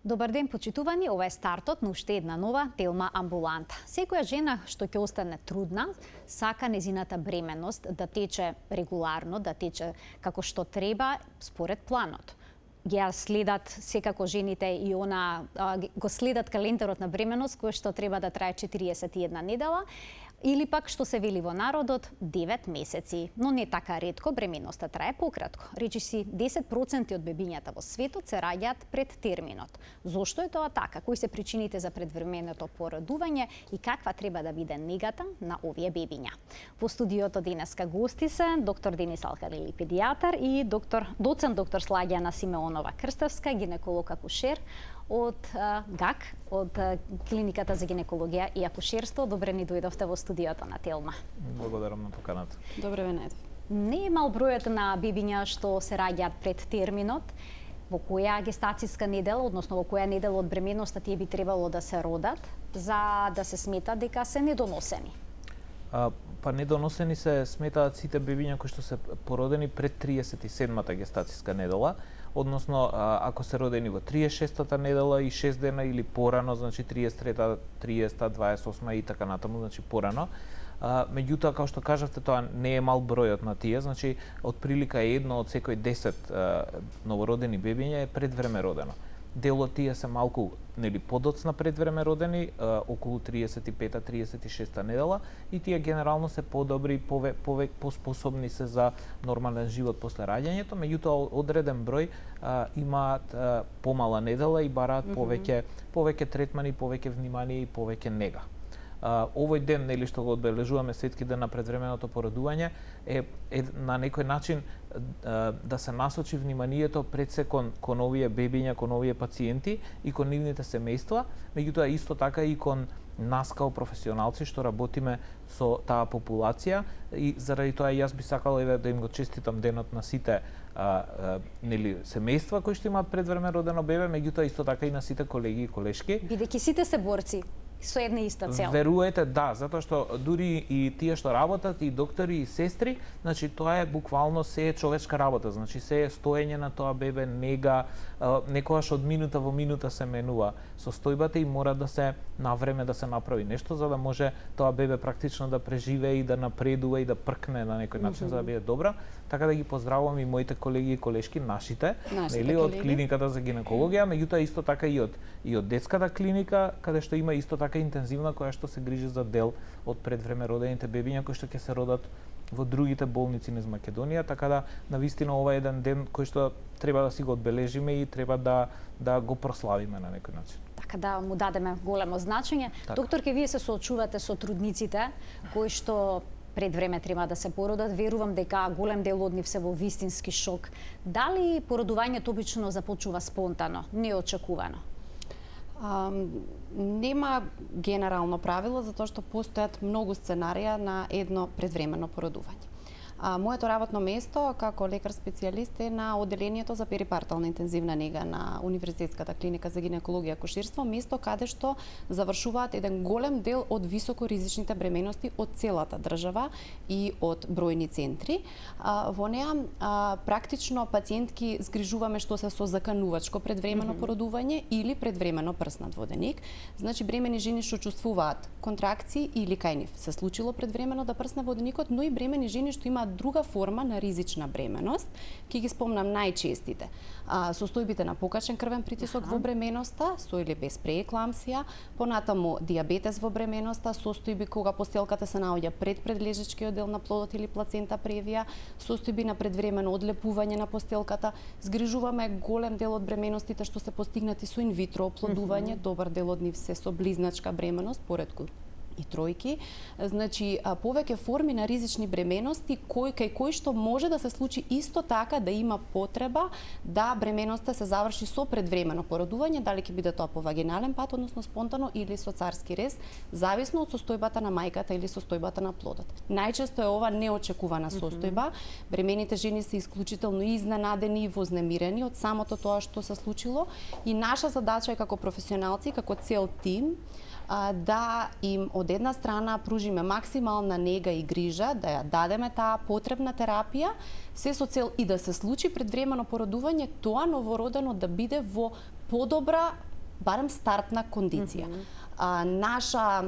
Добар ден, почитувани, ова е стартот на уште една нова Телма амбуланта. Секоја жена што ќе остане трудна, сака незината бременност да тече регуларно, да тече како што треба, според планот. Ја следат секако жените и го следат календарот на бременност кој што треба да трае 41 недела, или пак што се вели во народот 9 месеци. Но не така ретко, бременноста трае пократко. Речиси 10% од бебињата во светот се раѓаат пред терминот. Зошто е тоа така? Кои се причините за предвременото породување и каква треба да биде негата на овие бебиња? Во студиото денеска гости се доктор Денис Алкалили, педијатар, и доцент доктор Слагјана Симеонова Крстевска, гинеколог акушер од ГАК, од Клиниката за гинекологија и акушерство. Добре ни дојдовте во студиото на Телма. Благодарам на поканата. Добре ве најдов. Не е мал бројот на бебиња што се раѓаат пред терминот. Во која гестацијска недела, односно во која недела од бременноста тие би требало да се родат за да се смета дека се недоносени? Недоносени се сметаат сите бебиња кои што се породени пред 37-та гестацијска недела, односно ако се родени во 36-та недела и 6 дена или порано, значи 33-та, 30-та, 28-та и така натаму, значи порано. Меѓутоа, како што кажавте, тоа не е мал бројот на тие, значи отприлика едно од секој 10 новородени бебиња е пред време родено. Дел од тие се малку подоцна пред време родени, околу 35-36 недела, и тие генерално се подобри, поспособни се за нормален живот после раѓањето, меѓутоа одреден број имаат помала недела и бараат повеќе третмани, повеќе внимание и повеќе нега. Овој ден, што го одбележуваме Светски ден на предвременото породување, е на некој начин да се насочи вниманието пред се кон овие бебиња, кон овие пациенти и кон нивните семејства, меѓутоа исто така и кон нас као професионалци што работиме со таа популација, и заради тоа јас би сакала да им го честитам денот на сите семејства кои што имаат предвреме родено бебе, меѓутоа исто така и на сите колеги и колешки. Бидејќи сите се борци со една иста цел. Веруете, да, затоа што дури и тие што работат, и доктори и сестри, значи тоа е буквално се е човечка работа, значи се е стоење на тоа бебе, нега, некогаш од минута во минута се менува состојбата и мора да се на време да се направи нешто за да може тоа бебе практично да преживее и да напредува и да пркне на некој начин за да биде добра. Така да ги поздравувам и моите колеги и колешки, нашите од Клиниката за гинекологија, меѓутоа исто така и од детската клиника, каде што има исто така интензивна која што се грижи за дел од предвреме родените бебиња кои што ќе се родат во другите болници низ Македонија, така да навистина ова е еден ден кој што треба да си го одбележиме и треба да го прославиме на некој начин. Така да му дадеме големо значење. Так. Докторке, вие се соочувате со трудниците кои што пред време треба да се породат. Верувам дека голем дел од нив се во вистински шок. Дали породувањето обично започува спонтано, неочекувано? Нема генерално правило, затоа што постојат многу сценарија на едно предвремено породување. Моето работно место како лекар специјалист е на одделението за перипартална интензивна нега на Универзитетската клиника за гинекологија и акушерство, место каде што завршуваат еден голем дел од високоризичните бременности од целата држава и од бројни центри. Во неа практично пациентки згрижуваме што се со заканувачко предвремено породување или предвремено прснат воденик. Значи бремени жени што чувствуваат контракции или кај нив се случило предвремено да прсне воденикот, но и бремени жени што имаат друга форма на ризична бременост. Ќе ги спомнам најчестите. Состојбите на покачен крвен притисок во бременоста, со или без преекламсија, понатаму дијабетес во бременоста, состојби кога постелката се наоѓа пред предлежечкиот дел на плодот или плацента превија, состојби на предвремено одлепување на постелката. Згрижуваме голем дел од бременостите што се постигнати со инвитро оплодување, добар дел од нив се со близначка бременост, поредку и тројки, значи повеќе форми на ризични бременности кај кои што може да се случи исто така да има потреба да бременоста се заврши со предвремено породување, дали ќе биде тоа по вагинален пат, односно спонтано, или со царски рез, зависно од состојбата на мајката или состојбата на плодот. Најчесто е ова неочекувана состојба. Бремените жени се исклучително изненадени и вознемирени од самото тоа што се случило, и наша задача е како професионалци, како цел тим, да им од една страна пружиме максимална нега и грижа, да ја дадеме таа потребна терапија, се со цел и да се случи предвремено породување, тоа новородено да биде во подобра барем стартна кондиција. Наша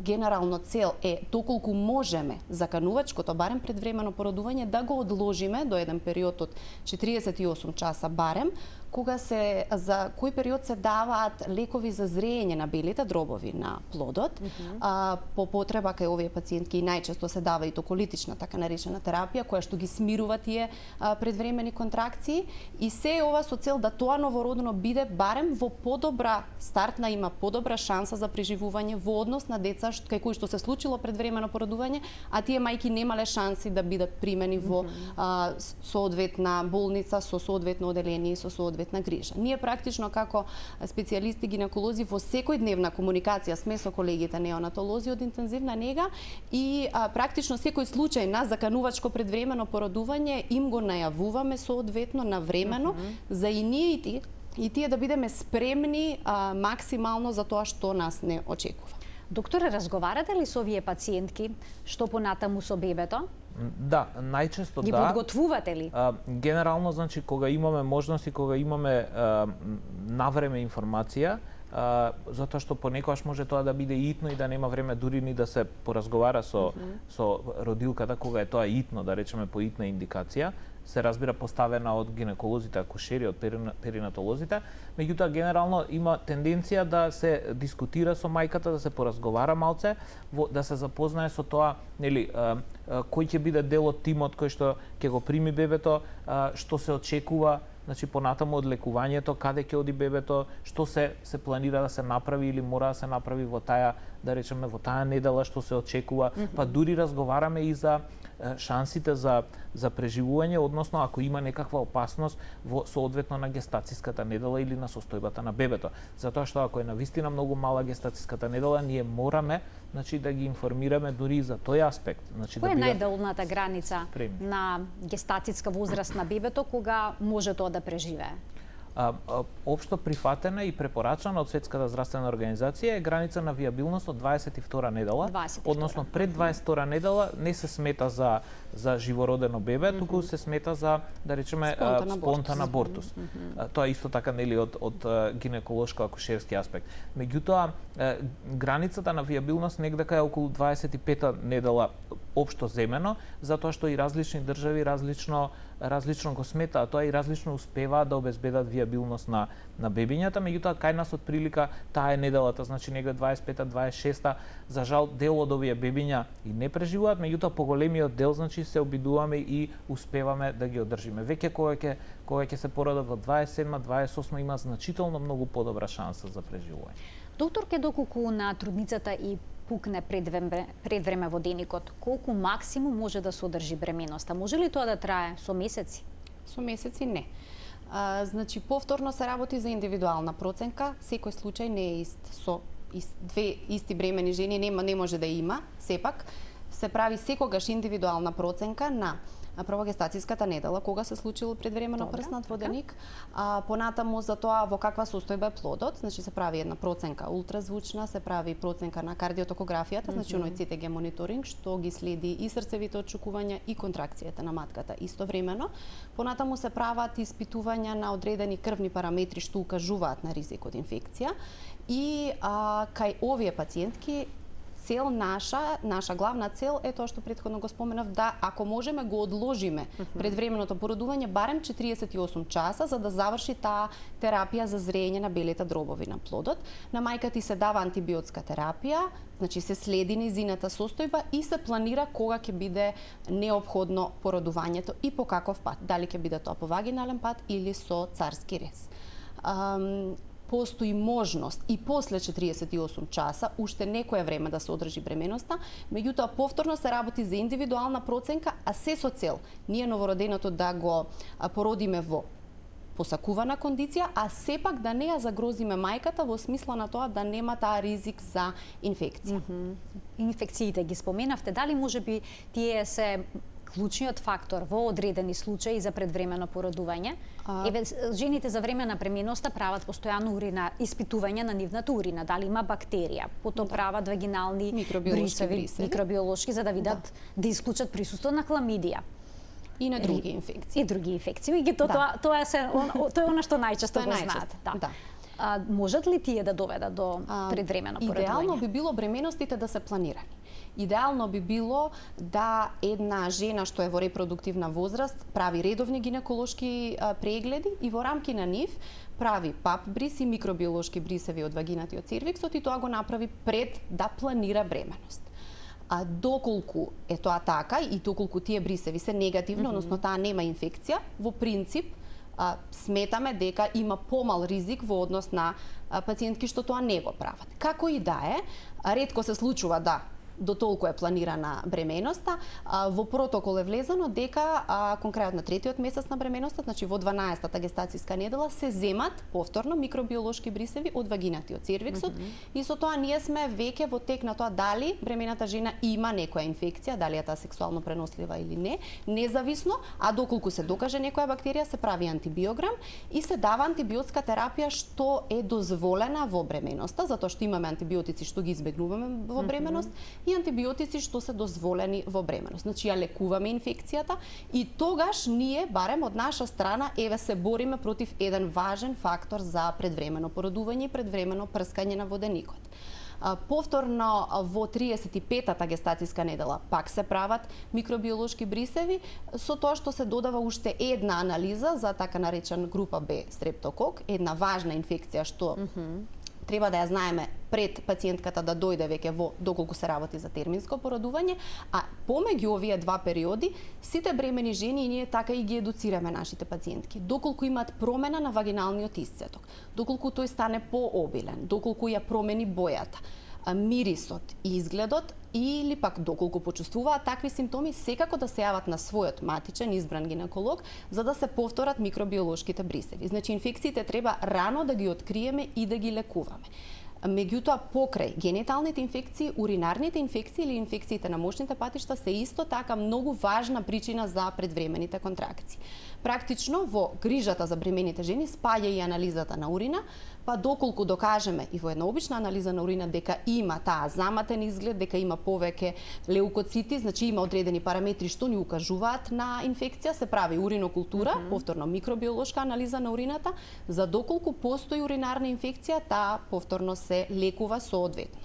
генерална цел е, доколку можеме, заканувачкото, барем предвремено породување, да го одложиме до еден период од 48 часа барем, кога за кој период се даваат лекови за зреење на белите дробови на плодот. По потреба кај овие пациентки најчесто се дава и токолитична, така наречена терапија, која што ги смирува тие предвремени контракции, и се ова со цел да тоа новородено биде барем во подобра стартна, има подобра шанса за преживување во однос на деца кај кои што се случило предвремено породување, а тие мајки немале шанси да бидат примени во соодветна болница со соодветно оделение и со соодветна грижа. Ние практично како специјалисти гинеколози во секојдневна комуникација сме со колегите неонатолози од интензивна нега и практично секој случај на заканувачко предвремено породување им го најавуваме соодветно навремено за и ние и тие да бидеме спремни максимално за тоа што нас не очекува. Докторе, разговарате ли со овие пациентки што понатаму со бебето? Да, најчесто Ги подготвувате ли? Генерално, значи, кога имаме можности, кога имаме навреме информација, затоа што понекогаш може тоа да биде итно и да нема време дури ни да се поразговара со родилката, кога е тоа итно, да речеме по итна индикација, се разбира поставена од гинеколозите, акушери, од перинатолозите, меѓутоа генерално има тенденција да се дискутира со мајката, да се поразговара малце, да се запознае со тоа, нели, кој ќе биде дел од тимот кој што ќе го прими бебето, што се очекува, значи понатаму од лекувањето, каде ќе оди бебето, што се планира да се направи или мора да се направи во таа, да речеме, во таа недела, што се очекува, па дури разговараме и за шансите за преживување, односно ако има некаква опасност во соодветно на гестацијската недела или на состојбата на бебето. Затоа што ако е навистина многу мала гестацијската недела, ние мораме, значи, да ги информираме дури и за тој аспект. Значи, која е најдолната граница на гестацијска возраст на бебето кога може тоа да преживее? Општо прифатена и препорачана од Светската здравствена организација е граница на виабилност од 22 недела, односно пред 22 недела не се смета за живородено бебе, туку се смета за, да речеме, спонтан абортус. Тоа исто така, нели, од гинеколошко-акушерски аспект. Меѓутоа, границата на виабилност негдека е околу 25 недела општо земено, затоа што и различни држави различно го сметаат тоа и различно успеваат да обезбедат виабилност на бебињата, меѓутоа кај нас од прилика таа е неделата, значи негде 25-та, 26-та, за жал дел од овие бебиња и не преживуваат, меѓутоа поголемиот дел, значи, се обидуваме и успеваме да ги одржиме. Веќе кога ќе се породат во 27-ма, 28-ма има значително многу подобра шанса за преживување. Докторке, доколку на трудницата и пукне пред време во деникот, колку максимум може да се одржи бременоста? Може ли тоа да трае со месеци? Со месеци не. Значи, повторно се работи за индивидуална проценка, секој случај не е ист. Со две исти бремени жени не може да има, сепак се прави секогаш индивидуална проценка на прво гестацијската недела, кога се случило предвремено прснат во деник, понатаму за тоа во каква состојба е плодот, значи се прави една проценка ултразвучна, се прави проценка на кардиотокографијата, значи оној CTG мониторинг, што ги следи и срцевите отчукувања и контракцијата на матката истовремено. Понатаму се прават испитувања на одредени крвни параметри што укажуваат на ризик од инфекција и кај овие пациентки цел наша главна цел е тоа што претходно го споменав, да ако можеме го одложиме предвременото породување барем 48 часа за да заврши таа терапија за зреење на белите дробови на плодот. На мајката се дава антибиотска терапија, значи се следи низината состојба и се планира кога ќе биде неопходно породувањето и по каков пат, дали ќе биде тоа по вагинален пат или со царски рез. Постои можност и после 48 часа, уште некое време да се одржи бременоста, меѓутоа повторно се работи за индивидуална проценка, а се со цел ние новороденото да го породиме во посакувана кондиција, а сепак да не ја загрозиме мајката во смисла на тоа да нема таа ризик за инфекција. Инфекциите ги споменавте, дали можеби тие се клучниот фактор во одредени случаи за предвремено породување? Жените за време на бременоста прават постојано испитување на нивната урина, дали има бактерија, потоа прават вагинални брисеви, микробиолошки, за да видат да исклучат присуство на хламидија. И на други инфекции. И други инфекции. И тоа е она што најчесто го знаат. можат ли тие да доведат до предвремено поредување? Идеално би било бременостите да се планирани. Идеално би било да една жена што е во репродуктивна возраст прави редовни гинеколошки прегледи и во рамки на нив прави пап бриси, микробиолошки брисеви од вагината и од цервиксот и тоа го направи пред да планира бременост. А доколку е тоа така и доколку тие брисеви се негативни, односно таа нема инфекција, во принцип сметаме дека има помал ризик во однос на пациентки што тоа не го прават. Како и да е, ретко се случува да до толку е планирана бременоста, во протокол е влезено дека кон крајот на третиот месец на бременоста, значи во 12-та гестацијска недела, се земат повторно микробиолошки брисеви од вагината и од цервиксот и со тоа ние сме веќе во тек на тоа дали бремената жена има некоја инфекција, дали е таа сексуално пренослива или не, независно, а доколку се докаже некоја бактерија, се прави антибиограм и се дава антибиотска терапија што е дозволена во бременоста, затоа што имаме антибиотици што ги избегнуваме во бременост и антибиотици што се дозволени во бременост. Значи ја лекуваме инфекцијата и тогаш ние барем од наша страна се бориме против еден важен фактор за предвремено породување и предвремено прскање на воденикот. Повторно во 35-та гестацијска недела пак се прават микробиолошки брисеви со тоа што се додава уште една анализа за така наречен група Б стрептокок, една важна инфекција што треба да ја знаеме пред пациентката да дојде веќе во доколку се работи за терминско породување, а помеѓу овие два периоди сите бремени жени и ние така и ги едуцираме нашите пациентки. Доколку имаат промена на вагиналниот исцеток, доколку тој стане пообилен, доколку ја промени бојата, мирисот и изгледот или пак доколку почувствуваат такви симптоми, секако да се јават на својот матичен избран гинеколог за да се повторат микробиолошките брисеви. Значи инфекциите треба рано да ги откриеме и да ги лекуваме. Меѓутоа, покрај гениталните инфекции, уринарните инфекции или инфекциите на мочните патишта се исто така многу важна причина за предвремените контракции. Практично во грижата за бремените жени спаѓа и анализата на урина, па доколку докажеме и во една обична анализа на урина дека има таа заматен изглед, дека има повеќе леукоцити, значи има одредени параметри што ни укажуваат на инфекција, се прави уринокултура, повторно микробиолошка анализа на урината, за доколку постои уринарна инфекција, таа повторно се лекува соодветно.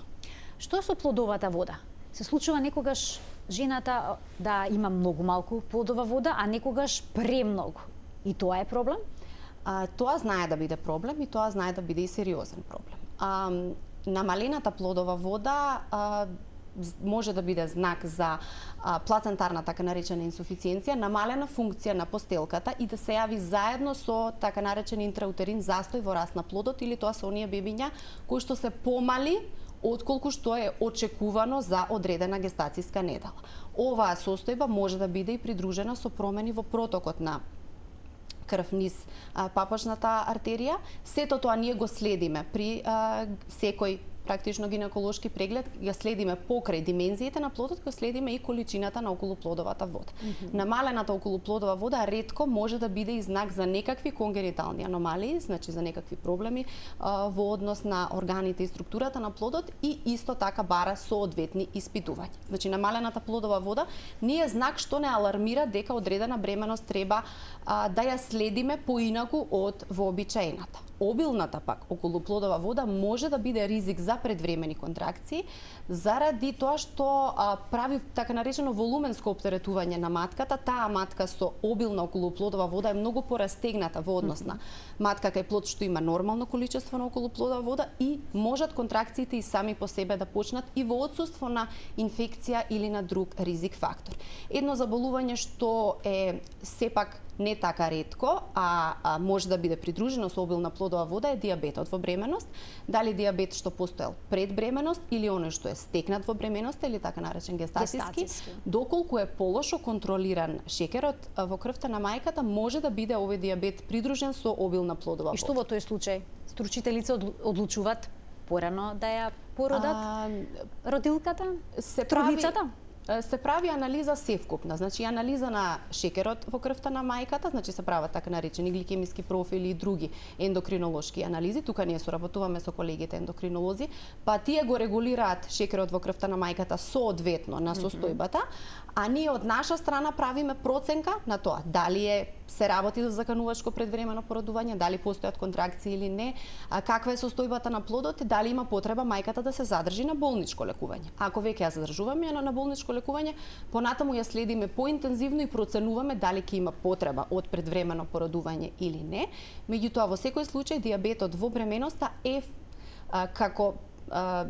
Што со плодовата вода? Се случува некогаш жената да има многу малку плодова вода, а некогаш премногу. И тоа е проблем? Тоа знае да биде проблем и тоа знае да биде и сериозен проблем. Намалената плодова вода може да биде знак за плацентарна така наречена инсуфициенција, намалена функција на постелката и да се јави заедно со така наречен интраутерин застој во раст на плодот или тоа се оние бебиња кои што се помали отколку што е очекувано за одредена гестацијска недела. Оваа состојба може да биде и придружена со промени во протокот на крв низ папашната артерија. Сето тоа ние го следиме при секој практично гинеколошки преглед, ја следиме покрај димензиите на плодот, го следиме и количината на околуплодовата вода. Намалената околуплодова вода ретко може да биде и знак за некакви конгенитални аномалии, значи за некакви проблеми во однос на органите и структурата на плодот и исто така бара соодветни испитувања. Значи намалената плодова вода не е знак што не алармира дека одредена бременост треба да ја следиме поинаку од вообичаената. Обилната пак околуплодова вода може да биде ризик за предвремени контракции заради тоа што прави така наречено волуменско оптеретување на матката. Таа матка со обилна околуплодова вода е многу порастегната во однос на матка кај плод што има нормално количество на околуплодова вода и можат контракциите и сами по себе да почнат и во отсуство на инфекција или на друг ризик фактор. Едно заболување што е сепак не така ретко, а може да биде придружено со обилна плодова вода е дијабетот во бременост. Дали дијабет што постоел пред бременост или оној што е стекнат во бременост или така наречен гестацијски, доколку е полошо контролиран шекерот во крвта на мајката, може да биде овој дијабет придружен со обилна плодова вода. И што во тој случај? Стручителица одлучуваат порано да ја породат родилката? Трудницата? Се прави анализа севкупна, значи анализа на шекерот во крвта на мајката, значи се прават така наречени гликемиски профили и други ендокринолошки анализи. Тука ние соработуваме со колегите ендокринолози, па тие го регулираат шекерот во крвта на мајката соодветно на состојбата, А ние од наша страна правиме проценка на тоа дали се работи за заканувачко предвремено породување, дали постојат контракции или не, каква е состојбата на плодот и дали има потреба мајката да се задржи на болничко лекување. Ако веќе ја задржуваме на болничко лекување, понатаму ја следиме поинтензивно и проценуваме дали ќе има потреба од предвремено породување или не. Меѓутоа, во секој случај дијабетот во бременоста е како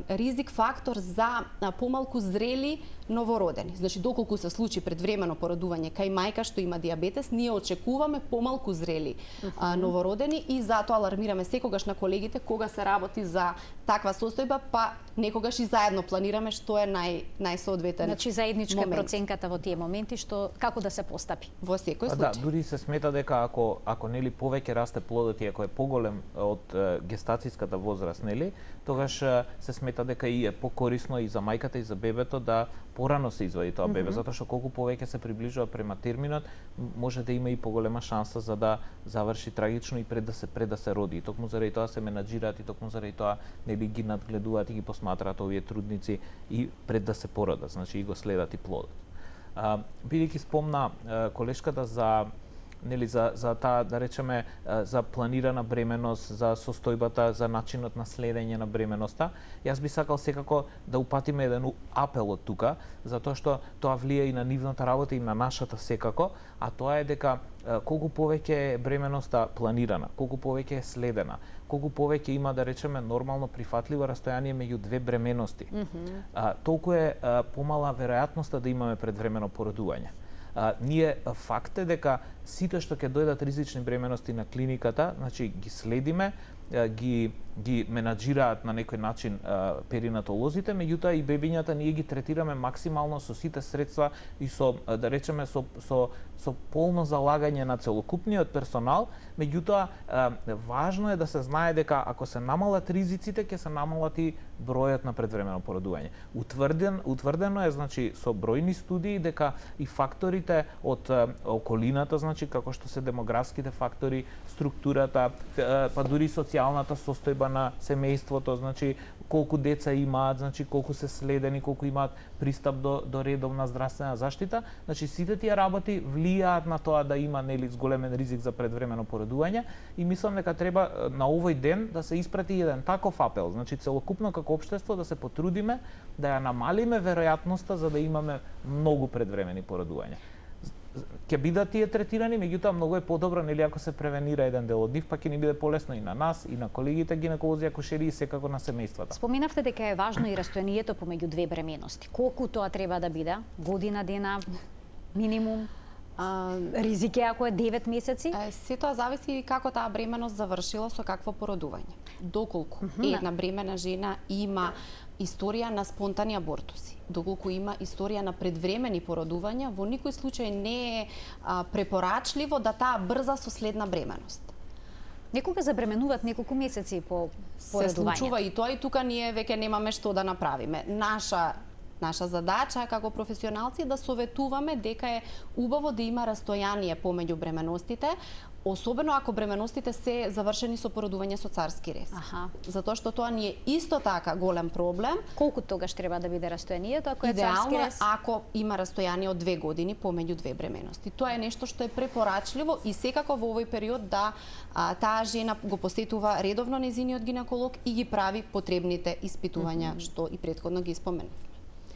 ризик фактор за помалку зрели новородени. Значи, доколку се случи предвремено породување кај мајка што има дијабетес, ние очекуваме помалку зрели новородени и затоа алармираме секогаш на колегите кога се работи за таква состојба, па некогаш и заедно планираме што е најсоодветен. Значи, заедничка е проценката во тие моменти што како да се постапи. Во секој случај. Да, дури се смета дека ако нели повеќе расте плодот и ако е поголем од гестацијската возраст, нели, тогаш се смета дека и е покорисно и за мајката и за бебето да порано се извади тоа бебе, затоа што колку повеќе се приближува према терминот, може да има и поголема шанса за да заврши трагично и пред да се роди. И токму заради тоа се менаџираат и токму заради тоа нели ги надгледуваат и ги посматраат овие трудници и пред да се породат, значи и го следат и плодот. Бидејќи спомна колешката за нели за таа, да речеме, за планирана бременост, за состојбата, за начинот на следење на бременоста, јас би сакал секако да упатиме еден апел од тука, затоа што тоа влија и на нивната работа и на нашата секако, а тоа е дека колку повеќе е бременоста планирана, колку повеќе е следена, колку повеќе има, да речеме, нормално прифатливо растојание меѓу две бременности, толку е помала веројатноста да имаме предвремено породување. Ние факт е дека сите што ќе дојдат ризични бременности на клиниката, значи ги следиме, ги менаџираат на некој начин перинатолозите, меѓутоа и бебињата ние ги третираме максимално со сите средства и со, да речеме, со полно залагање на целокупниот персонал, меѓутоа важно е да се знае дека ако се намалат ризиците, ќе се намалат и бројот на предвремено породување. Утврдено е, значи, со бројни студии дека и факторите од околината, значи како што се демографските фактори, структурата, па дури социјалната состојба на семејството, значи колку деца имаат, значи колку се следени, колку имаат пристап до редовна здравствена заштита, значи сите тие работи влијаат на тоа да има нели зголемен ризик за предвремено породување и мислам дека треба на овој ден да се испрати еден таков апел, значи целокупно како општество да се потрудиме да ја намалиме веројатноста за да имаме многу предвремени породувања. Ќе бидат тие третирани, меѓутоа многу е подобро нели ако се превенира еден дел од нив, па ќе ни биде полесно и на нас, и на колегите гинеколози, акушери и секако на семејствата. Споменавте дека е важно и растојанието помеѓу две бременности. Колку тоа треба да биде? Година, дена, минимум? Ризик е ако е 9 месеци? Се тоа зависи како таа бременост завршила, со какво породување. Доколку една бремена жена има историја на спонтани абортуси, доколку има историја на предвремени породувања, во никој случај не е препорачливо да таа брза со следна бременост. Некога забременуваат неколку месеци по породување. Се случува и тоа и тука ние веќе немаме што да направиме. Наша задача како професионалци е да советуваме дека е убаво да има растојание помеѓу бременостите, особено ако бременостите се завршени со породување со царски рез. Затоа што тоа ни е исто така голем проблем. Колку тогаш треба да биде растојанието ако е царски Идеално рез? ако има растојание од 2 години помеѓу две бременности. Тоа е нешто што е препорачливо и секако во овој период да таа жена го посетува редовно нејзиниот гинеколог и ги прави потребните испитувања што и претходно ги споменав.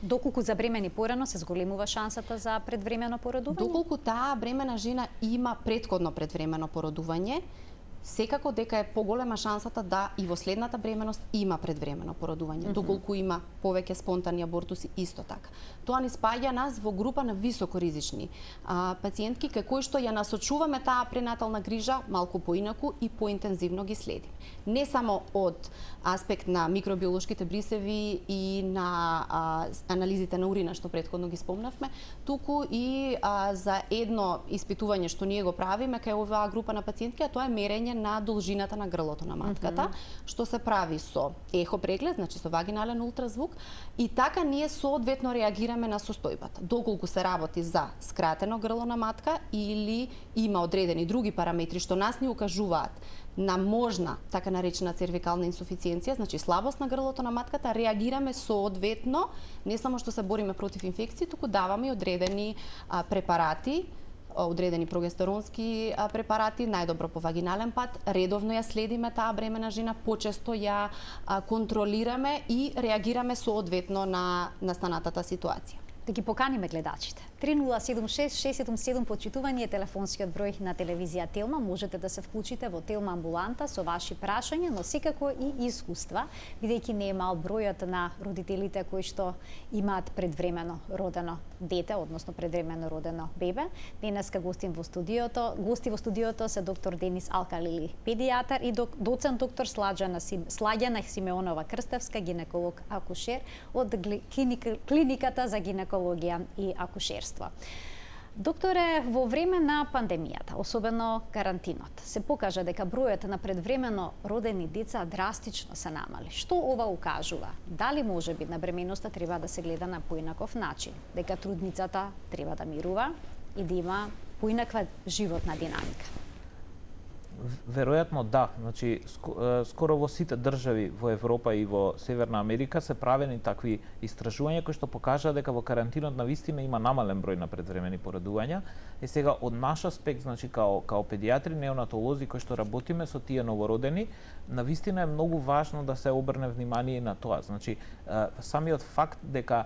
Доколку забремени порано се зголемува шансата за предвремено породување? Доколку таа бремена жена има претходно предвремено породување, секако дека е поголема шансата да и во следната бременост има предвремено породување, доколку има повеќе спонтани абортуси исто така. Тоа ни спаѓа нас во група на високоризични пациентки кај кои што ја насочуваме таа пренатална грижа малку поинаку и поинтензивно ги следим. Не само од аспект на микробиолошките брисеви и на анализите на урина што претходно ги спомнавме, туку и за едно испитување што ние го правиме кај оваа група на пациентки, а тоа е мерење мерење на должината на грлото на матката, што се прави со ехо преглед, значи со вагинален ултразвук, и така ние соодветно реагираме на состојбата. Доколку се работи за скратено грло на матка или има одредени други параметри што нас ни укажуваат на можна така наречена цервикална инсуфициенција, значи слабост на грлото на матката, реагираме соодветно, не само што се бориме против инфекции, туку даваме и одредени препарати, одредени прогестеронски препарати, најдобро по вагинален пат, редовно ја следиме таа бремена жена, почесто ја контролираме и реагираме соодветно на настанатата ситуација. Да ги поканиме гледачите. 3076-677 почитување е телефонскиот број на телевизија Телма. Можете да се вклучите во Телма амбуланта со ваши прашања, но секако и искуства, бидејќи не е мал бројот на родителите кои што имаат предвремено родено дете, односно предвремено родено бебе. Денеска гости во студиото се доктор Денис Алкалили, педијатар, и доцент доктор Слагјана Симеонова Крстевска, гинеколог акушер од клиниката за гинекологија и акушерство. Докторе, во време на пандемијата, особено карантинот, се покажа дека бројот на предвремено родени деца драстично се намали. Што ова укажува? Дали можеби на бременоста треба да се гледа на поинаков начин? Дека трудницата треба да мирува и да има поинаква животна динамика? Веројатно да, значи скоро во сите држави во Европа и во Северна Америка се правени такви истражувања кои што покажаа дека во карантинот навистина има намален број на предвремени породувања. И сега од наш аспект, значи као педијатри, неонатолози кои што работиме со тие новородени, навистина е многу важно да се обрне внимание на тоа. Значи самиот факт дека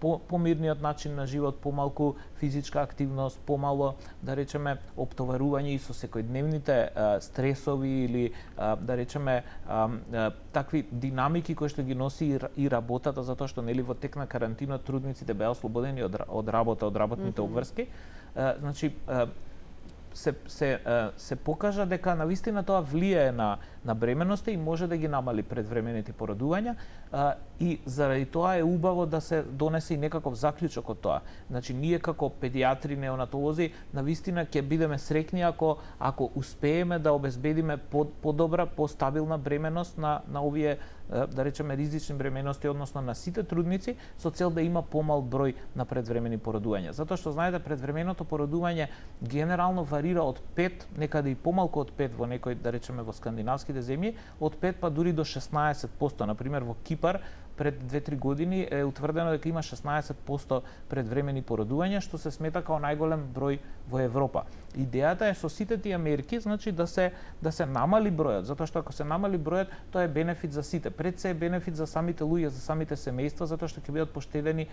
помирниот начин на живот, помалку физичка активност, помало, да речеме, оптоварување и со секојдневните стресови или да речеме такви динамики кои што ги носи и работата, затоа што нели во тек на карантинот трудниците беа ослободени од работа, од работните обврски. Значи се покажа дека навистина тоа влијае на бременоста и може да ги намали предвремените породувања, и заради тоа е убаво да се донесе и некаков заклучок од тоа. Значи ние како педијатри, неонатолози навистина ќе бидеме среќни ако успееме да обезбедиме подобра, постабилна бременост на овие, да речеме, ризични бременности, односно на сите трудници, со цел да има помал број на предвремени породувања. Затоа што знаете, предвременото породување генерално варира од 5, некаде и помалку од 5 во некои, да речеме, во скандинавските земји, од 5 па дури до 16%. Например, во Кипар пред 2-3 години е утврдено дека има 16% предвремени породувања, што се смета као најголем број во Европа. Идејата е со сите тие мерки, значи да се намали бројот, затоа што ако се намали бројот, тоа е бенефит за сите. Пред се е бенефит за самите луѓе, за самите семејства, затоа што ќе бидат поштедени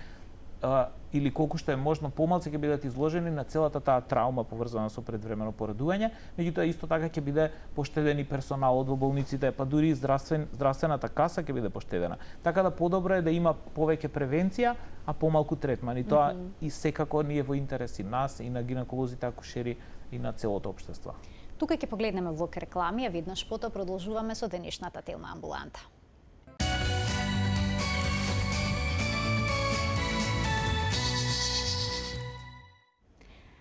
или колку што е можно помалку ќе бидат изложени на целата таа траума поврзана со предвремено породување, меѓутоа исто така ќе биде поштедени персоналот во болниците, па дури и здравствената каса ќе биде поштедена. Така да подобро е да има повеќе превенција, а помалку третман, и тоа и секако ние во интереси нас и на гинеколозите, акушери и на целото општество. Тука ќе погледнеме во реклами, а веднаш потоа продолжуваме со денешната Телма амбуланта.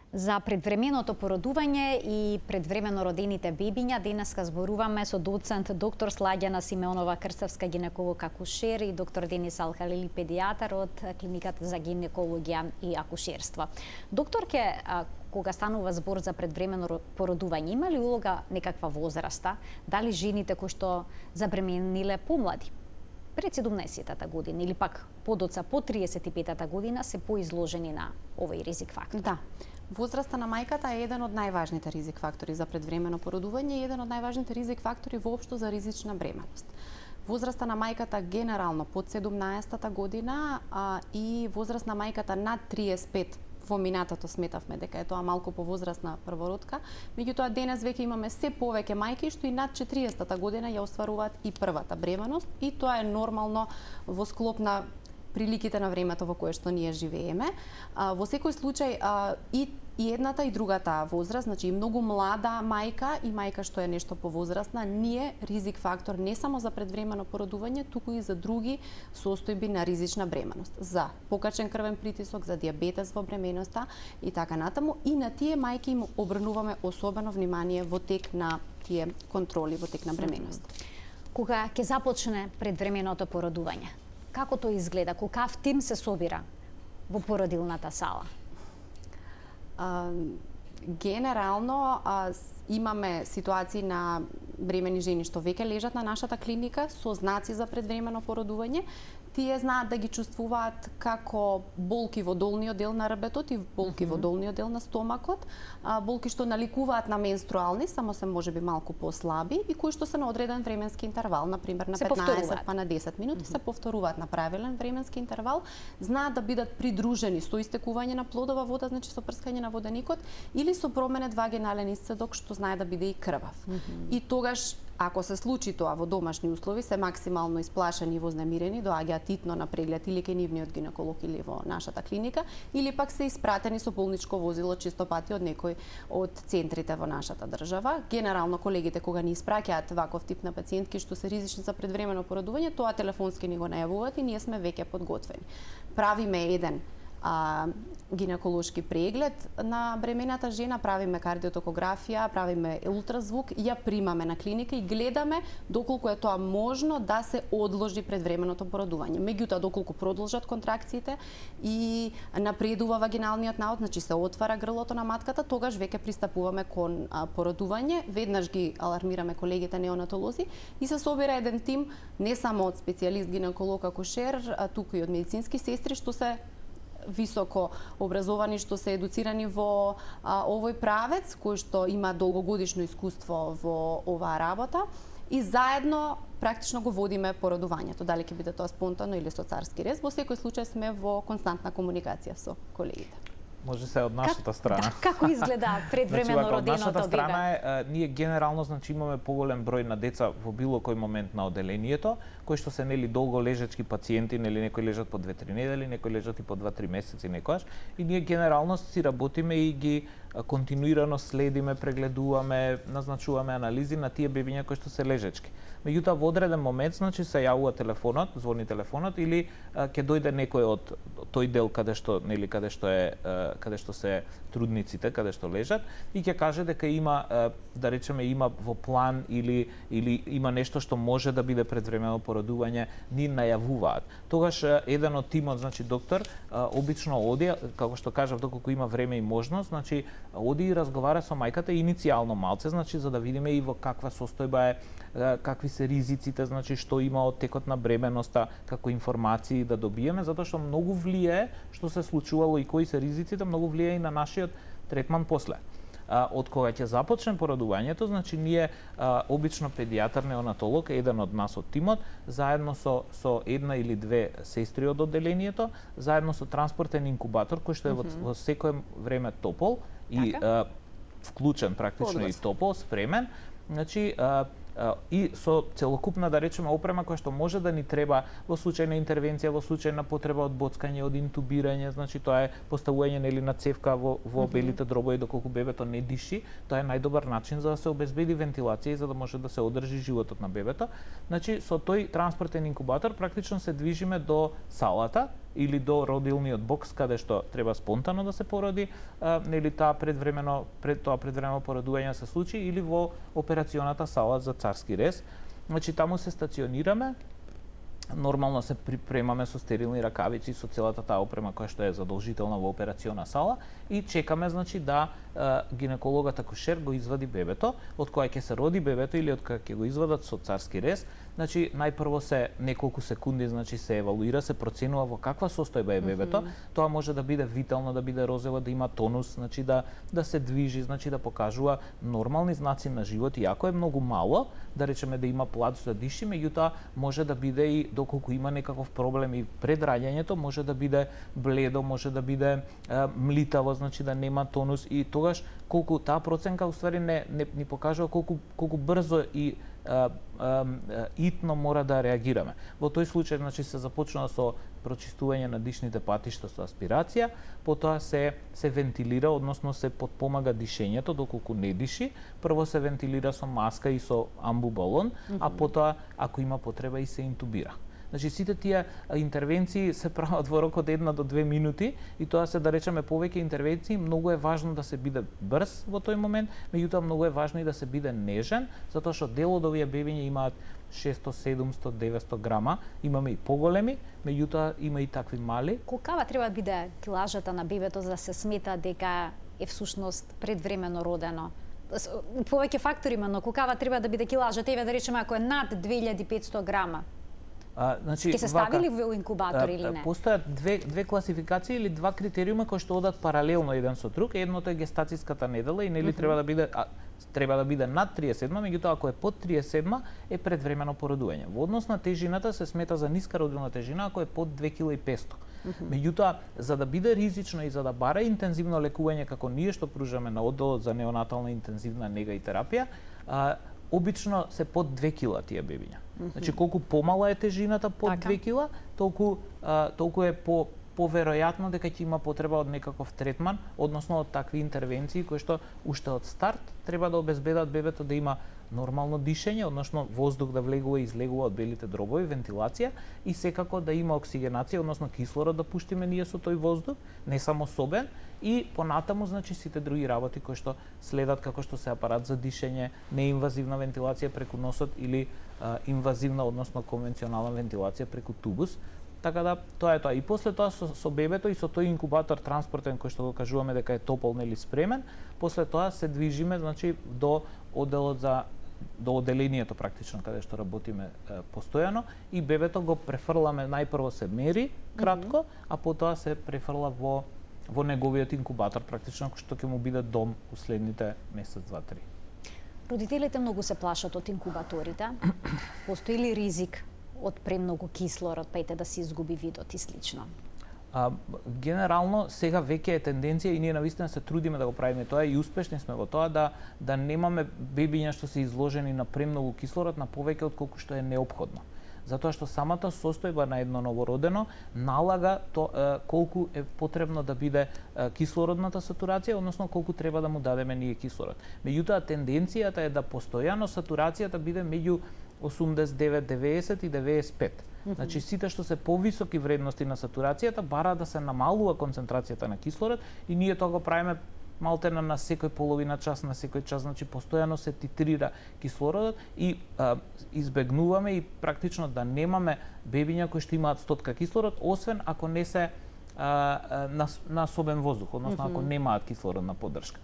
За предвременото породување и предвремено родените бебиња денеска зборуваме со доцент доктор Слагјана Симеонова Крстевска, гинеколог акушер, и доктор Денис Алкалили, педијатар од клиниката за гинекологија и акушерство. Докторке, кога станува збор за предвремено породување, има ли улога некаква возраста? Дали жените кои што забремениле помлади, пред 17-та година или пак подоца по 35-та година, се поизложени на овој ризик фактор? Да. Возраста на мајката е еден од најважните ризик фактори за предвремено породување и еден од најважните ризик фактори воопшто за ризична бременост. Возраста на мајката генерално под 17-та година и возраст на мајката над 35 во минатото сметавме дека е тоа малку повозрастна првородка, меѓутоа денес веќе имаме се повеќе мајки што и над 40-та година ја остваруваат и првата бременост, и тоа е нормално во склоп на приликите на времето во кое што ние живееме. Во секој случај и едната и другата возраст, значи и многу млада мајка и мајка што е нешто повозрастна, ние ризик фактор не само за предвремено породување, туку и за други состојби на ризична бременост, за покачен крвен притисок, за дијабетес во бременоста и така натаму. И на тие мајки им обрнуваме особено внимание во тек на тие контроли, во тек на бременост. Кога ќе започне предвременото породување, како тоа изгледа? Какав тим се собира во породилната сала? Генерално имаме ситуации на бремени жени што веќе лежат на нашата клиника со знаци за предвремено породување. Тие знаат да ги чувствуваат како болки во долниот дел на рбетот и болки во долниот дел на стомакот, болки што наликуваат на менструални, само се можеби малку послаби и кои што се на одреден временски интервал, например на 15 па на 10 минути, се повторуваат на правилен временски интервал, знаат да бидат придружени со истекување на плодова вода, значи со прскање на воденикот, или со променет вагинален исцедок што знае да биде и крвав. И тогаш, ако се случи тоа во домашни услови, се максимално исплашени и вознемирени, доаѓаат итно на преглед или кај нивниот гинеколог или во нашата клиника, или пак се испратени со болничко возило често пати од некој од центрите во нашата држава. Генерално колегите кога ни испраќаат ваков тип на пациентки што се ризични за предвремено породување, тоа телефонски ни го најавуваат и ние сме веќе подготвени. Правиме еден гинеколошки преглед на бремената жена, правиме кардиотокографија, правиме ултразвук, ја примаме на клиника и гледаме доколку е тоа можно да се одложи предвременото породување. Меѓутоа, доколку продолжат контракциите и напредува вагиналниот наод, значи се отвара грлото на матката, тогаш веќе пристапуваме кон породување. Веднаш ги алармираме колегите неонатолози и се собира еден тим не само од специјалист гинеколог акушер, туку и од медицински сестри што се високо образовани, што се едуцирани во овој правец, кој што има долгогодишно искуство во оваа работа и заедно практично го водиме породувањето, дали ќе биде тоа спонтано или со царски рез. Во секој случај сме во константна комуникација со колегите. Може се од нашата страна. Да, како изгледа предвремено роденото бебе? Од нашата страна ние генерално имаме поголем број на деца во било кој момент на оделението, кои што се долго лежачки пациенти, некои лежат по 2-3 недели, некои лежат и по 2-3 месеци некојаш, и ние генерално си работиме и ги континуирано следиме, прегледуваме, назначуваме анализи на тие бебиња кои што се лежачки. Меѓутоа во одреден момент се јавува телефонот, звони телефонот или ќе дојде некој од тој дел каде што се трудниците, каде што лежат и ќе каже дека има, да речеме, има во план или има нешто што може да биде предвремено породување, ни најавуваат. Тогаш еден од тимот, значи доктор, обично оди, како што кажав, доколку има време и можност, значи оди и разговара со мајката иницијално малце, значи за да видиме и во каква состојба е, какви се ризиците, значи што има од текот на бременоста, како информации да добиеме, затоа што многу влијае што се случувало и кои се ризиците, многу влијае и на нашиот третман после. Од кога ќе започне породувањето, значи ние обично педијатар, неонатолог, еден од нас од тимот, заедно со една или две сестри од оделението, заедно со транспортен инкубатор кој што е во секое време топол и вклучен практично и топол, спремен, значи и со целокупна, да речеме, опрема која што може да ни треба во случај на интервенција, во случај на потреба од боцкање, од интубирање, значи тоа е поставување на цевка во белите дробови доколку бебето не диши, тоа е најдобар начин за да се обезбеди вентилација и за да може да се одржи животот на бебето. Значи со тој транспортен инкубатор практично се движиме до салата или до родилниот бокс каде што треба спонтано да се породи, тоа предвремено породување се случи или во операционата сала за царски рез. Значи таму се стационираме, нормално се припремаме со стерилни ракавици, со целата таа опрема која што е задолжителна во операциона сала и чекаме, значи, да гинекологот акушер го извади бебето, од која ќе се роди бебето или од која ќе го извадат со царски рез. Значи најпрво се неколку секунди, значи се евалуира, се проценува во каква состојба е бебето. Тоа може да биде витално, да биде розово, да има тонус, значи да се движи, значи да покажува нормални знаци на живот, иако е многу мало, да речеме да има плач да диши, меѓутоа може да биде и доколку има некаков проблем и пред раѓањето, може да биде бледо, може да биде млитаво, значи да нема тонус и тогаш колку таа проценка уствари ни покажува колку брзо и итно мора да реагираме. Во тој случај, значи, се започнува со прочистување на дишните патишта со аспирација, потоа се вентилира, односно се потпомага дишењето доколку не диши. Прво се вентилира со маска и со амбубалон, а потоа ако има потреба и се интубира. Значи сите тие интервенции се прават во рок од 1 до 2 минути и тоа се, да речеме, повеќе интервенции. Многу е важно да се биде брз во тој момент, меѓутоа многу е важно и да се биде нежен, затоа што дел од овие бебиња имаат 600, 700, 900 грама, имаме и поголеми, меѓутоа има и такви мали. Колкава треба да биде килажата на бебето за да се смета дека е всушност предвремено родено? Повеќе фактори има, но колкава треба да биде килажата, еве да речеме ако е над 2500 грама? Значи, ќе се стави ли во инкубатор или не? Постојат две класификации или два критериума кои што одат паралелно еден со друг. Едното е гестацијската недела и нели треба да биде над 37, меѓутоа ако е под 37 е предвремено породување. Во однос на тежината се смета за ниска родилна тежина ако е под 2,5 кг. Меѓутоа, за да биде ризично и за да бара интензивно лекување како ние што пружаме на одделот за неонатална интензивна нега и терапија, обично се под 2 кг тие бебиња. Значи колку помала е тежината под 2 кг, толку е поверојатно дека ќе има потреба од некаков третман, односно од такви интервенции кои што уште од старт треба да обезбедат бебето да има нормално дишење, односно воздух да влегува и излегува од белите дробови, вентилација и секако да има оксигенација, односно кислород да пуштиме ние со тој воздух, не само собен, и понатаму значи сите други работи кои што следат како што се апарат за дишење, неинвазивна вентилација преку носот или инвазивна, односно конвенционална вентилација преку тубус. Така да тоа е тоа. И после тоа со бебето и со тој инкубатор транспортен кој што го кажуваме дека е топол нели спремен, после тоа се движиме значи до одделот до оделението практично каде што работиме постојано и бебето го префрламе, најпрво се мери кратко, а потоа се префрла во неговиот инкубатор практично што ќе му биде дом у следните месец, 2-3. Родителите многу се плашат од инкубаторите. Постои ли ризик од премногу кислород, па да се изгуби видот и слично? Генерално сега веќе е тенденција и ние навистина се трудиме да го правиме тоа и успешни сме во тоа да немаме бебиња што се изложени на премногу кислород на повеќе од колку што е неопходно. Затоа што самата состојба на едно новородено налага колку е потребно да биде кислородната сатурација, односно колку треба да му дадеме ние кислород. Меѓутоа тенденцијата е да постојано сатурацијата биде меѓу 89, 90 и 95. Значи сите што се повисоки вредности на сатурацијата бараат да се намалува концентрацијата на кислород и ние тоа го правиме малтена на секој половина час, на секој час, значи постојано се титрира кислородот и избегнуваме и практично да немаме бебиња кои што имаат стотка кислород, освен ако не се на собен воздух, односно ако немаат кислородна поддршка.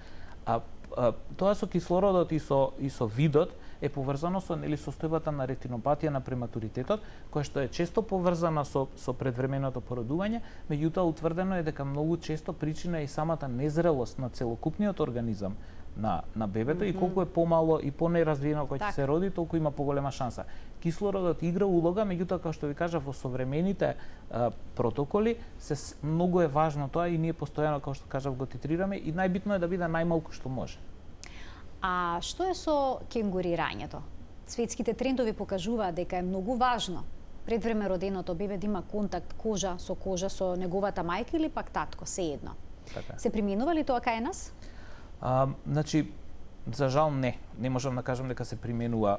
Тоа со кислородот и со видот е поврзано со состојбата на ретинопатија на прематуритетот, која што е често поврзана со предвременото породување, меѓутоа утврдено е дека многу често причина е и самата незрелост на целокупниот организам на бебето и колку е помало и понеразвиено кој ќе се роди, толку има поголема шанса. Кислородот игра улога, меѓутоа како што ви кажав во современите протоколи многу е важно тоа и ние постојано, како што кажав, го титрираме и најбитно е да биде најмалку што може. А што е со кенгурирањето? Светските трендови покажуваат дека е многу важно предвреме роденото бебе да има контакт кожа со неговата мајка или пак татко, сеедно. Така. Се применува ли тоа кај нас? Значи, за жал не. Не можам да кажам дека се применува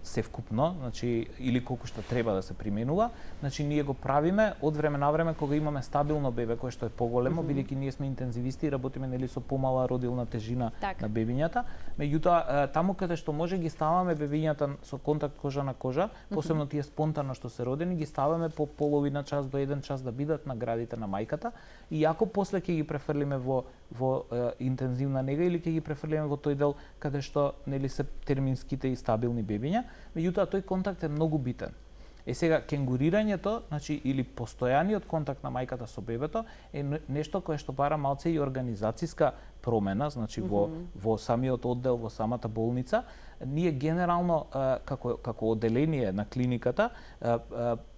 севкупно, значи или колку што треба да се применува. Значи ние го правиме од време на време кога имаме стабилно бебе кое што е поголемо, бидејќи ние сме интензивисти и работиме со помала родилна тежина на бебињата. Меѓутоа таму каде што може ги ставаме бебињата со контакт кожа на кожа, посебно тие спонтано што се родени, ги ставаме по половина час до 1 час да бидат на градите на мајката и ако после ќе ги префрлиме во интензивна нега или ќе ги префрлиме во тој дел каде што се терминските и стабилни бебиња, меѓутоа тој контакт е многу битен. Сега кенгурирањето, значи или постојаниот контакт на мајката со бебето е нешто кое што бара малце и организацијска промена, значи во самиот оддел, во самата болница. Ние генерално како оделение на клиниката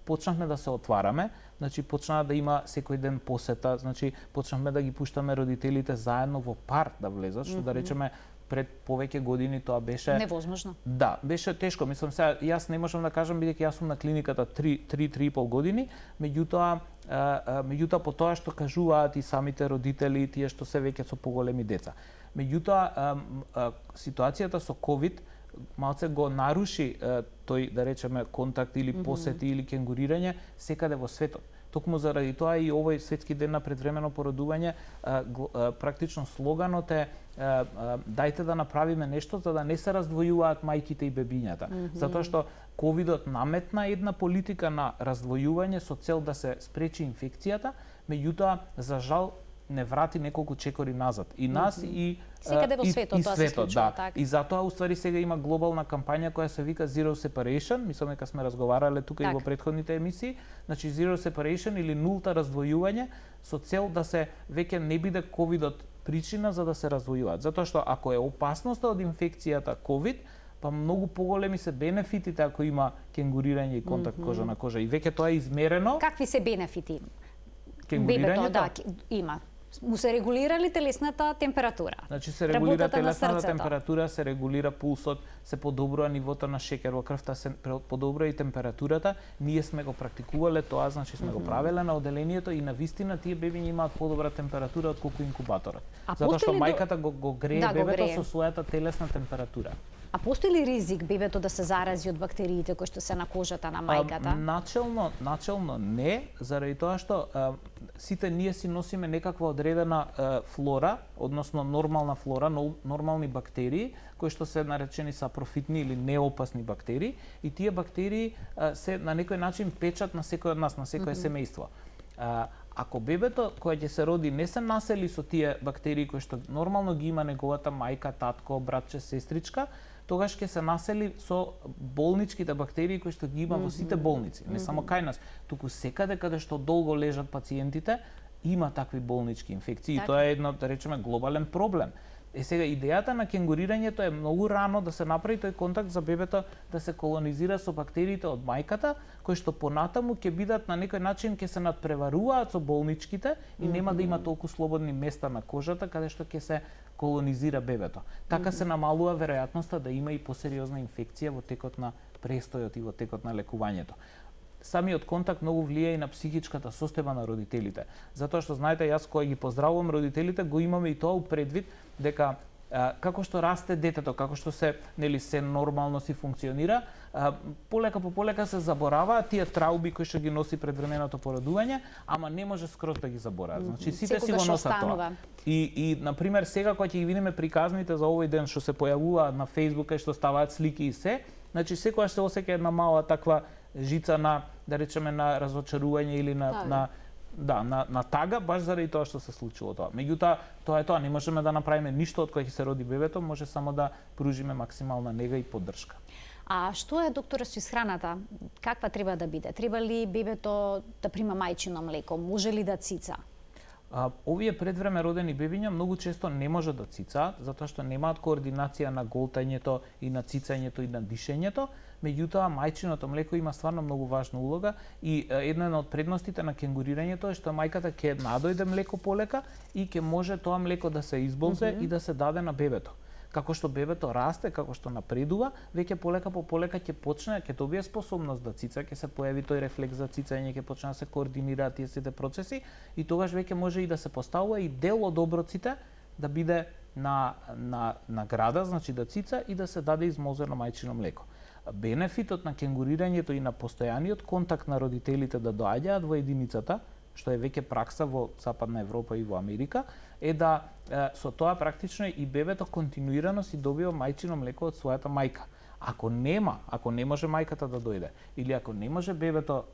почнавме да се отвараме, значи почна да има секој ден посета, значи почнавме да ги пуштаме родителите заедно во пар да влезат, што да речеме пред повеќе години тоа беше невозможно. Да, беше тешко. Мислам сега јас не можам да кажам бидејќи јас сум на клиниката 3,5 години, меѓутоа по тоа што кажуваат и самите родители, тие што се веќе со поголеми деца. Меѓутоа ситуацијата со ковид малце го наруши тој, да речеме, контакт или посети или кенгурирање секаде во светот. Токму заради тоа и овој светски ден на предвремено породување практично слоганот е дајте да направиме нешто за да не се раздвојуваат мајките и бебињата. Затоа што ковидот наметна една политика на раздвојување со цел да се спречи инфекцијата, меѓутоа за жал не врати неколку чекори назад. И нас и секаде во светот тоа се случува, да. И затоа уствари сега има глобална кампања која се вика Zero Separation, мислам дека сме разговарале тука и во претходните емисии, значи Zero Separation или нулта раздвојување со цел да се веќе не биде ковидот причина за да се раздвојуваат. Затоа што ако е опасноста од инфекцијата ковид, па многу поголеми се бенефитите ако има кенгурирање и контакт кожа на кожа. И веќе тоа е измерено. Какви се бенефити? Кенгурирањето? Да, има. Му се регулира ли телесната температура? Значи се регулира телесната температура, се регулира пулсот, се подобрува нивото на шекер во крвта, се подобрува и температурата. Ние сме го практикувале тоа, значи сме го правеле на оделението и навистина тие бебиња имаат подобра температура отколку инкубаторот. Затоа што мајката го грее бебето со својата телесна температура. А постои ли ризик бебето да се зарази од бактериите кои што се на кожата на мајката? Начелно не, заради тоа што сите ние си носиме некаква одредена флора, односно нормална флора, нормални бактерии, кои што се наречени сапрофитни или неопасни бактерии, и тие бактерии се на некој начин печат на секој од нас, на секое семејство. Ако бебето кое ќе се роди не се насели со тие бактерии кои што нормално ги има неговата мајка, татко, братче, сестричка, тогаш ќе се насели со болничките бактерии кои што ги има во сите болници, не само кај нас, туку секаде каде што долго лежат пациентите, има такви болнички инфекции. Тоа е едно, да речеме, глобален проблем. Сега идејата на кенгурирањето е многу рано да се направи тој контакт за бебето да се колонизира со бактериите од мајката, кои што понатаму ќе бидат на некој начин ќе се надпреваруваат со болничките и нема да има толку слободни места на кожата каде што ќе се колонизира бебето. Така се намалува веројатноста да има и посериозна инфекција во текот на престојот и во текот на лекувањето. Самиот контакт многу влијае и на психичката состојба на родителите. Затоа што, знаете, јас кој ги поздравувам родителите, го имаме и тоа у предвид дека како што расте детето, како што се нормално си функционира, полека по полека се забораваат тие трауби кои што ги носи предвременото породување, ама не може скроз да ги забораат. Значи сите си го носат тоа. И на пример сега кога ќе ги видиме приказните за овој ден што се појавуваат на Facebook и што ставаат слики и се, значи секогаш се осеќа една мала таква жица на, да речеме, на разочарување или на тага, баш заради тоа што се случило тоа. Меѓутоа, тоа е тоа, не можеме да направиме ништо од кога ќе се роди бебето, може само да пружиме максимална нега и поддршка. А што е, докторе, со исхраната? Каква треба да биде? Треба ли бебето да прима мајчино млеко? Може ли да цица? Овие предвреме родени бебиња многу често не може да цицаат, затоа што немаат координација на голтањето и на цицањето и на дишењето, меѓутоа мајчиното млеко има стварно многу важна улога и една од предностите на кенгурирањето е што мајката ќе надојде млеко полека и ќе може тоа млеко да се изболзе и да се даде на бебето. Како што бебето расте, како што напредува, веќе полека по полека ќе почне, ќе добие способност да цица, ќе се појави тој рефлекс за цицање, ќе почне да се координираат тие сите процеси и тогаш веќе може и да се поставува и дел од оброците да биде на награда, значи да цица и да се даде измозено мајчино млеко. Бенефитот на кенгурирањето и на постојаниот контакт на родителите да доаѓаат во единицата, што е веќе пракса во Западна Европа и во Америка, е да со тоа практично и бебето континуирано си добива мајчино млеко од својата мајка. Ако не може мајката да дојде, или ако не може бебето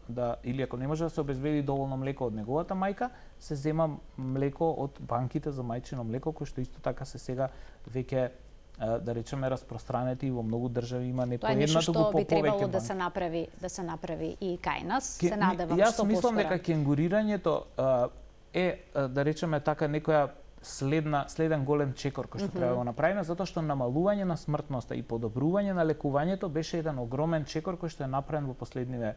или ако не може да се обезбеди доволно млеко од неговата мајка, се зема млеко од банките за мајчино млеко, кои што исто така се сега веќе да речеме распространети и во многу држави има не по една, туку по повеќе банки. Тоа е нешто што би требало да се направи и кај нас. Се надевам што поскоро. Јас мислам дека кенгурирањето е, да речеме така, некоја следен голем чекор кој што треба да го направиме, затоа што намалување на смртноста и подобрување на лекувањето беше еден огромен чекор кој што е направен во последниве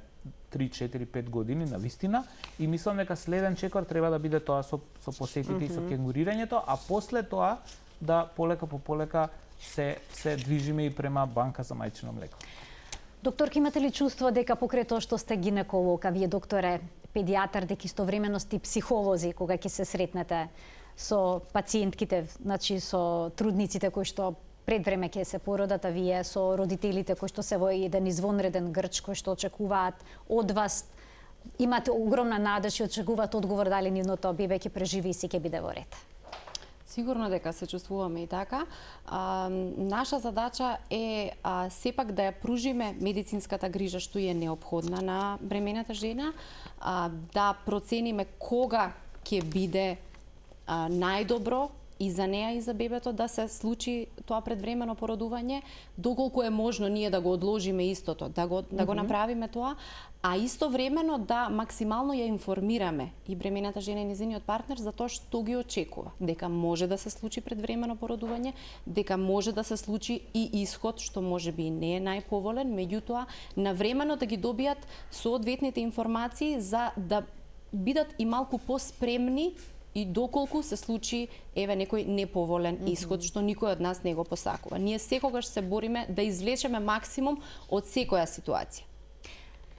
3, 4, 5 години на вистина и мислам дека следен чекор треба да биде тоа со посетите и со кенгурирањето, а после тоа да полека по полека се движиме и према банка за мајчино млеко. Докторка, имате ли чувство дека покрај тоа што сте гинеколог, а вие докторе педијатар, дека истовремено сте психолози кога ќе се сретнете со пациентките, значи со трудниците кои што пред време ќе се породат, а вие со родителите кои што се во еден извонреден грч, кои што очекуваат од вас, имате огромна надеж и очекуваат одговор дали нивното бебе ќе преживи и се ќе биде во ред. Сигурно дека се чувствуваме и така. Наша задача е сепак да ја пружиме медицинската грижа што е неопходна на бремената жена, да процениме кога ќе биде најдобро и за неа и за бебето да се случи тоа предвремено породување, доколку е можно ние да го одложиме истото, да го направиме тоа, а истовремено да максимално ја информираме и бремената жена и нејзиниот партнер за тоа што ги очекува, дека може да се случи предвремено породување, дека може да се случи и исход што можеби не е најповолен, меѓутоа навремено да ги добијат соодветните информации за да бидат и малку поспремни и доколку се случи некој неповолен исход што никој од нас не го посакува. Ние секогаш се бориме да извлечеме максимум од секоја ситуација.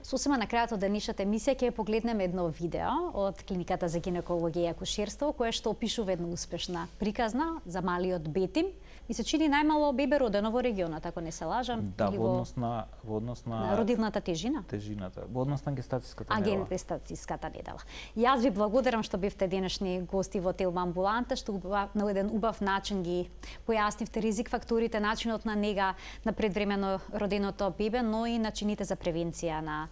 Сосема на крајот од денешната емисија ќе погледнеме едно видео од клиниката за гинекологија и акушерство кое што опишува една успешна приказна за малиот Бетим. И се чини најмало бебе родено во регионот, ако не се лажам. Да, во однос на родилната тежина. Во однос на гестацијската недела. Гестацијската недела. Јас ви благодарам што бевте денешни гости во Телма амбуланта, што на еден убав начин ги појаснивте ризик факторите, начинот на нега на предвремено роденото бебе, но и начините за превенција на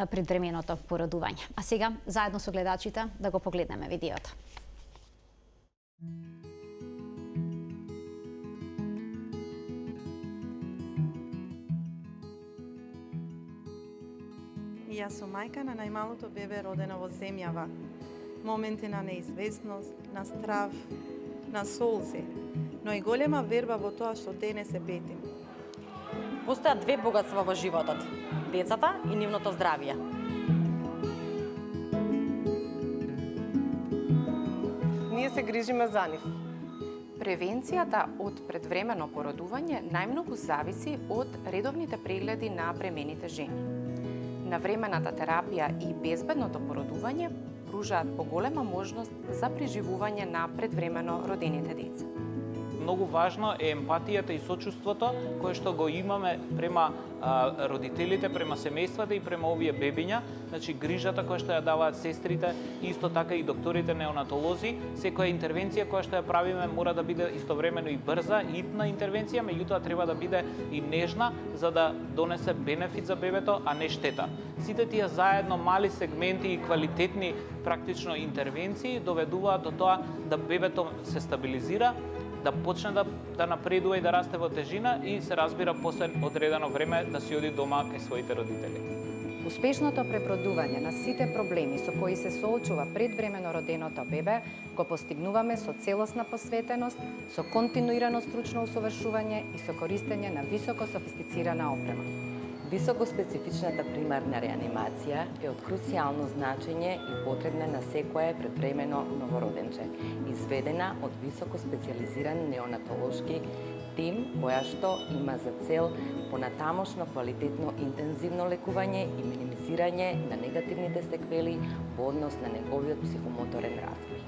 предвременото породување. А сега, заедно со гледачите, да го погледнеме видеото. И јас сум мајка на најмалото бебе родено во земјава. Моменти на неизвестност, на страв, на солзи, но и голема верба во тоа што денес е Бетим. Постојат две богатства во животот: децата и нивното здравје. Ние се грижиме за нив. Превенцијата од предвремено породување најмногу зависи од редовните прегледи на бремените жени. Навремената терапија и безбедното породување пружаат поголема можност за преживување на предвремено родените деца. Многу важно е емпатијата и сочувството кое што го имаме према родителите, према семејствата и према овие бебиња, значи грижата која што ја даваат сестрите, исто така и докторите неонатолози, секоја интервенција која што ја правиме мора да биде истовремено и брза, итна интервенција, меѓутоа треба да биде и нежна за да донесе бенефит за бебето, а не штета. Сите тие заедно мали сегменти и квалитетни практично интервенции доведуваат до тоа да бебето се стабилизира, да почне да напредува и да расте во тежина и се разбира после одредено време да си оди дома кај своите родители. Успешното препродување на сите проблеми со кои се соочува предвремено роденото бебе го постигнуваме со целосна посветеност, со континуирано стручно усовршување и со користење на високо софистицирана опрема. Високоспецифичната примарна реанимација е од круцијално значење и потребна на секое предвремено новороденче, изведена од високо специализиран неонатолошки тим, која што има за цел понатамошно квалитетно интензивно лекување и минимизирање на негативните секвели во однос на неговиот психомоторен развој.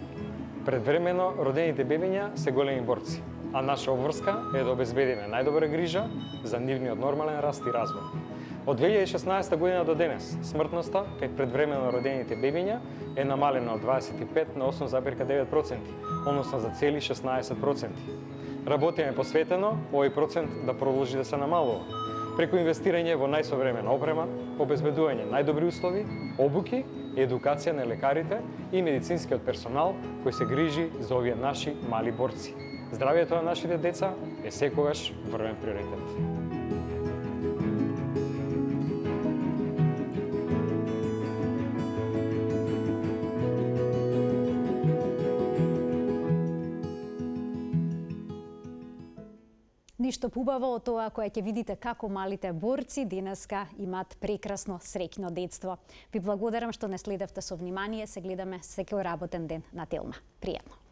Предвремено родените бебиња се големи борци, а наша обврска е да обезбедиме најдобра грижа за нивниот нормален раст и развој. Од 2016 година до денес, смртноста кај предвремено родените бебиња е намалена од 25 на 8,9%, односно за цели 16%. Работиме посветено овој процент да продолжи да се намалува, преку инвестирање во најсовремена опрема, обезбедување најдобри услови, обуки и едукација на лекарите и медицинскиот персонал кој се грижи за овие наши мали борци. Здравјето на нашите деца е секогаш врвен приоритет. Ништо побаво од тоа кое ќе видите како малите борци денеска имаат прекрасно среќно детство. Ви благодарам што не следевте со внимание, се гледаме секој работен ден на Телма. Пријатно.